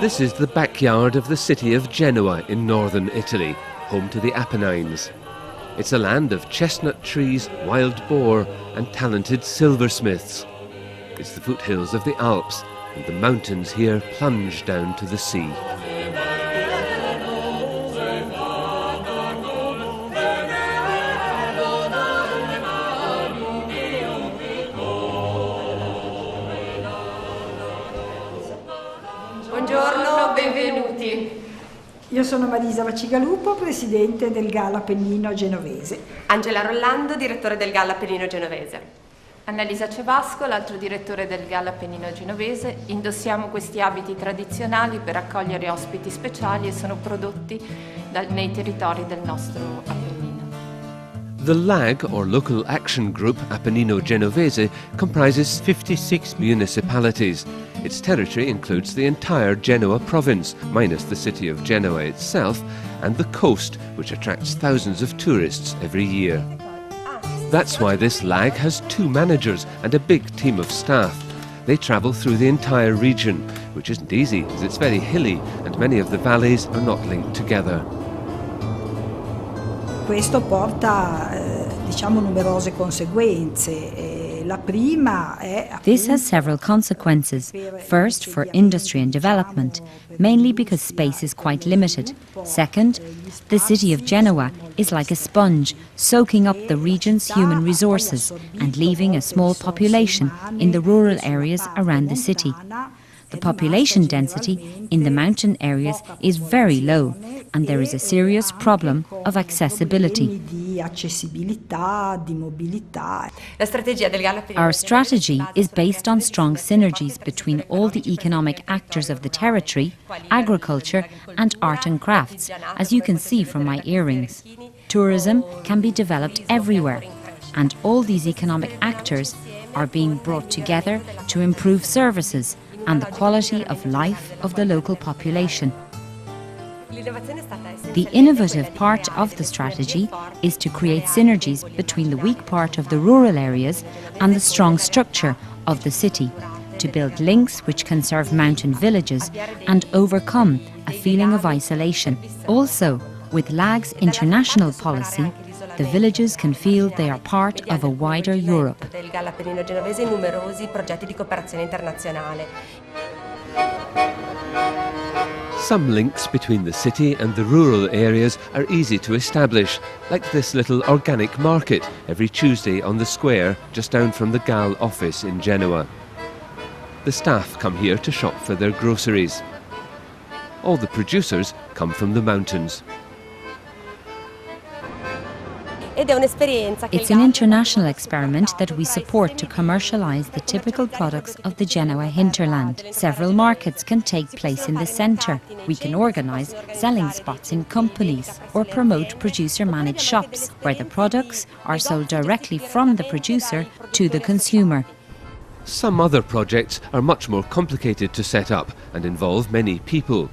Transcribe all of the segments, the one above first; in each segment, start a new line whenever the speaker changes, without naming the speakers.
This is the backyard of the city of Genoa in northern Italy, home to the Apennines. It's a land of chestnut trees, wild boar and talented silversmiths. It's the foothills of the Alps, and the mountains here plunge down to the sea.
Buongiorno, benvenuti.
Io sono Marisa Vacigalupo, presidente del GAL Appennino Genovese.
Angela Rollando, direttore del GAL Appennino Genovese.
Annalisa Cevasco, l'altro direttore del GAL Appennino Genovese. Indossiamo questi abiti tradizionali per accogliere ospiti speciali e sono prodotti nei territori del nostro Appennino.
The LAG, or Local Action Group Appennino Genovese, comprises 56 municipalities. Its territory includes the entire Genoa province, minus the city of Genoa itself, and the coast, which attracts thousands of tourists every year. That's why this LAG has 2 managers and a big team of staff. They travel through the entire region, which isn't easy as it's very hilly and many of the valleys are not linked together.
Questo porta, numerose conseguenze.
This has several consequences. First, for industry and development, mainly because space is quite limited. Second, the city of Genoa is like a sponge, soaking up the region's human resources and leaving a small population in the rural areas around the city. The population density in the mountain areas is very low, and there is a serious problem of accessibility. Our strategy is based on strong synergies between all the economic actors of the territory, agriculture and art and crafts, as you can see from my earrings. Tourism can be developed everywhere, and all these economic actors are being brought together to improve services and the quality of life of the local population. The innovative part of the strategy is to create synergies between the weak part of the rural areas and the strong structure of the city, to build links which can serve mountain villages and overcome a feeling of isolation. Also, with LAG's international policy, the villages can feel they are part of a wider Europe.
Some links between the city and the rural areas are easy to establish, like this little organic market every Tuesday on the square just down from the GAL office in Genoa. The staff come here to shop for their groceries. All the producers come from the mountains.
It's an international experiment that we support to commercialise the typical products of the Genoa hinterland. Several markets can take place in the centre. We can organise selling spots in companies or promote producer-managed shops where the products are sold directly from the producer to the consumer.
Some other projects are much more complicated to set up and involve many people.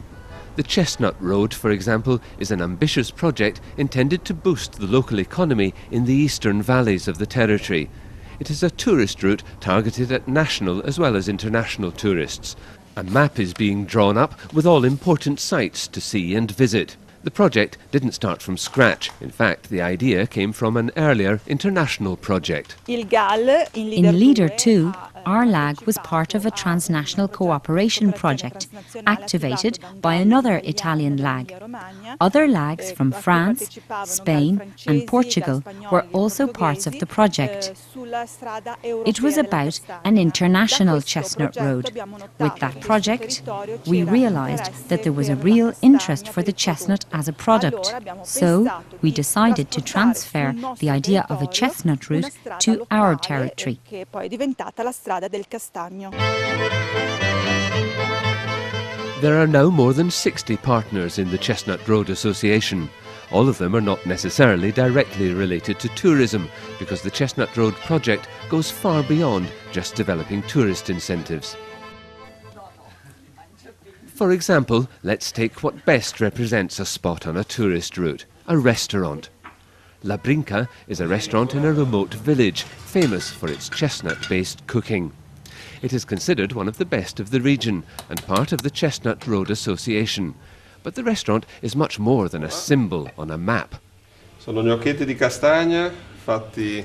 The Chestnut Road, for example, is an ambitious project intended to boost the local economy in the eastern valleys of the territory. It is a tourist route targeted at national as well as international tourists. A map is being drawn up with all important sites to see and visit. The project didn't start from scratch. In fact, the idea came from an earlier international project.
In Leader 2, our LAG was part of a transnational cooperation project activated by another Italian LAG. Other LAGs from France, Spain and Portugal were also parts of the project. It was about an international chestnut road. With that project, we realised that there was a real interest for the chestnut as a product. So we decided to transfer the idea of a chestnut route to our territory.
There are now more than 60 partners in the Chestnut Road Association. All of them are not necessarily directly related to tourism, because the Chestnut Road project goes far beyond just developing tourist incentives. For example, let's take what best represents a spot on a tourist route, a restaurant. La Brinca is a restaurant in a remote village, famous for its chestnut-based cooking. It is considered one of the best of the region and part of the Chestnut Road Association. But the restaurant is much more than a symbol on a map.
Sono gnocchetti di castagna fatti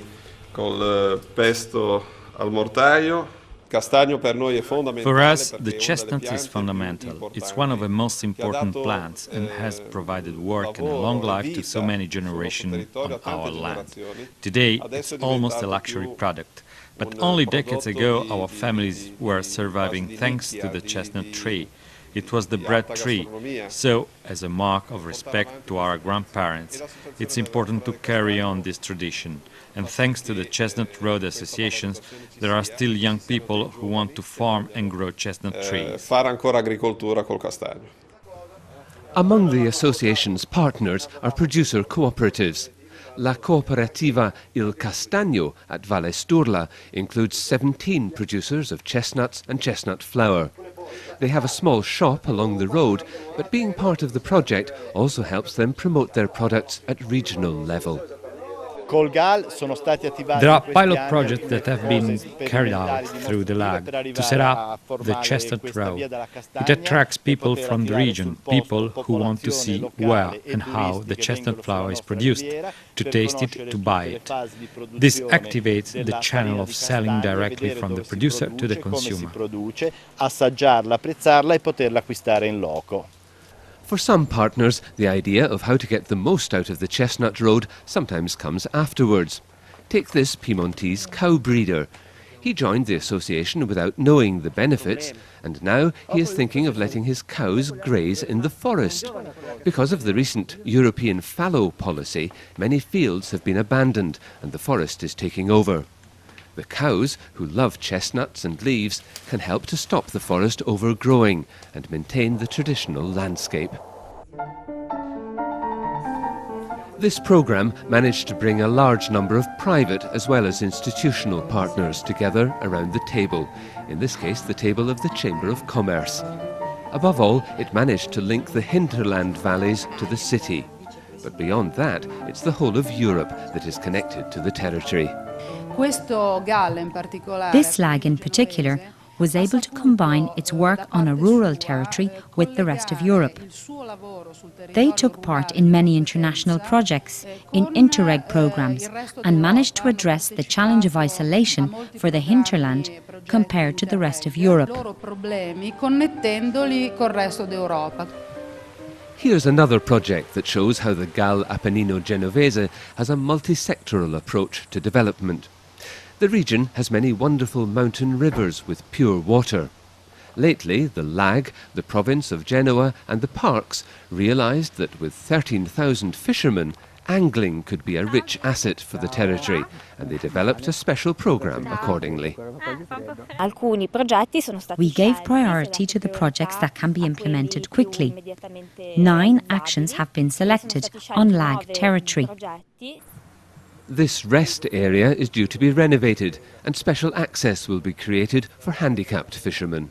col pesto al mortaio. For
us, the chestnut is fundamental. It's one of the most important plants and has provided work and a long life to so many generations on our land. Today, it's almost a luxury product. But only decades ago, our families were surviving thanks to the chestnut tree. It was the bread tree, so as a mark of respect to our grandparents, it's important to carry on this tradition. And thanks to the Chestnut Road Associations, there are still young people who want to farm and grow chestnut trees.
Fare ancora agricoltura col castagno.
Among the association's partners are producer cooperatives. La Cooperativa Il Castagno at Valle Sturla includes 17 producers of chestnuts and chestnut flour. They have a small shop along the road, but being part of the project also helps them promote their products at regional level.
There are pilot projects that have been carried out through the lag to set up the Chestnut Road. It attracts people from the region, people who want to see where and how the chestnut flour is produced, to taste it, to buy it. This activates the channel of selling directly from the producer to the consumer.
For some partners, the idea of how to get the most out of the Chestnut Road sometimes comes afterwards. Take this Piemontese cow breeder. He joined the association without knowing the benefits, and now he is thinking of letting his cows graze in the forest. Because of the recent European fallow policy, many fields have been abandoned and the forest is taking over. The cows, who love chestnuts and leaves, can help to stop the forest overgrowing and maintain the traditional landscape. This programme managed to bring a large number of private as well as institutional partners together around the table, in this case the table of the Chamber of Commerce. Above all, it managed to link the hinterland valleys to the city. But beyond that, it's the whole of Europe that is connected to the territory.
This lag in particular was able to combine its work on a rural territory with the rest of Europe. They took part in many international projects, in Interreg programmes, and managed to address the challenge of isolation for the hinterland compared to the rest of Europe.
Here's another project that shows how the Gal Appennino Genovese has a multi-sectoral approach to development. The region has many wonderful mountain rivers with pure water. Lately, the Lag, the province of Genoa and the parks realised that with 13,000 fishermen, angling could be a rich asset for the territory, and they developed a special programme accordingly.
We gave priority to the projects that can be implemented quickly. 9 actions have been selected on Lag territory.
This rest area is due to be renovated and special access will be created for handicapped fishermen.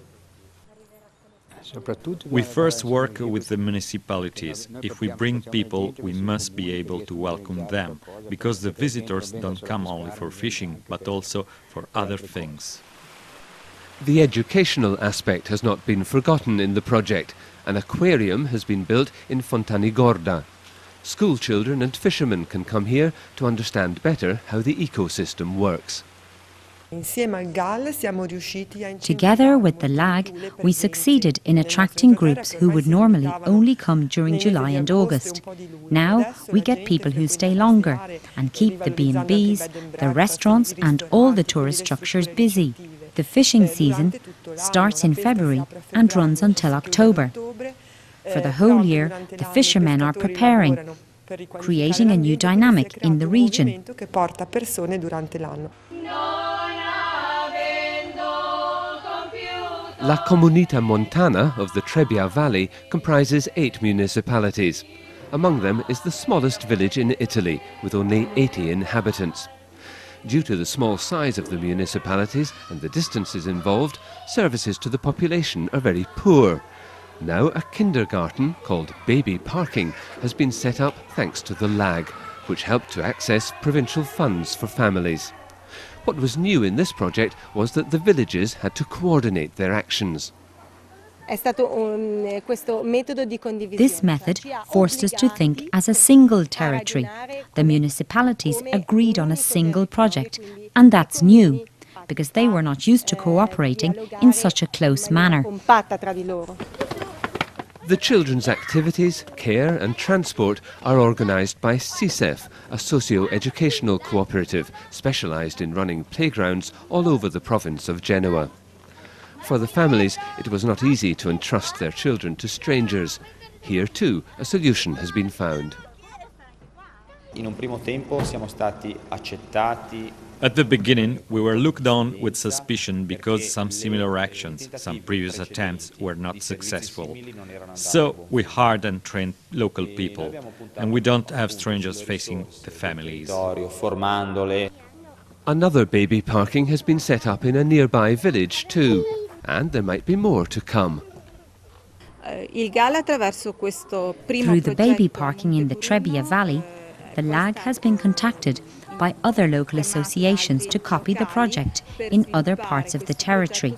We first work with the municipalities. If we bring people, we must be able to welcome them, because the visitors don't come only for fishing, but also for other things.
The educational aspect has not been forgotten in the project. An aquarium has been built in Fontanigorda. School children and fishermen can come here to understand better how the ecosystem works.
Together with the Lag, we succeeded in attracting groups who would normally only come during July and August. Now we get people who stay longer and keep the B&Bs, the restaurants and all the tourist structures busy. The fishing season starts in February and runs until October. For the whole year, the fishermen are preparing, creating a new dynamic in the region.
La Comunità Montana of the Trebbia Valley comprises 8 municipalities. Among them is the smallest village in Italy, with only 80 inhabitants. Due to the small size of the municipalities and the distances involved, services to the population are very poor. Now a kindergarten, called Baby Parking, has been set up thanks to the Lag, which helped to access provincial funds for families. What was new in this project was that the villages had to coordinate their actions.
This method forced us to think as a single territory. The municipalities agreed on a single project, and that's new, because they were not used to cooperating in such a close manner.
The children's activities, care and transport are organised by CISEF, a socio-educational cooperative specialised in running playgrounds all over the province of Genoa. For the families, it was not easy to entrust their children to strangers. Here too, a solution has been found.
At the beginning, we were looked on with suspicion because some similar actions, some previous attempts, were not successful. So we hired and trained local people, and we don't have strangers facing the families.
Another baby parking has been set up in a nearby village too, and there might be more to come.
Through the baby parking in the Trebbia Valley, the LAG has been contacted by other local associations to copy the project in other parts of the territory.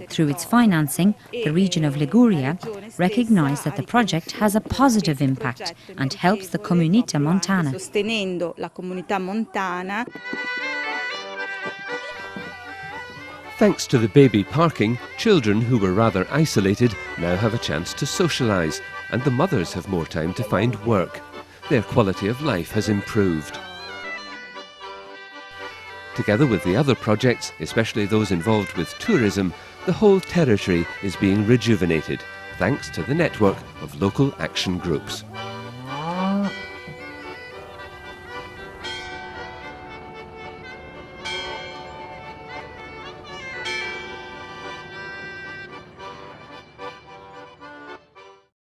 Through its financing, the region of Liguria recognised that the project has a positive impact and helps the Comunità Montana.
Thanks to the baby parking, children who were rather isolated now have a chance to socialise, and the mothers have more time to find work. Their quality of life has improved. Together with the other projects, especially those involved with tourism, the whole territory is being rejuvenated, thanks to the network of local action groups.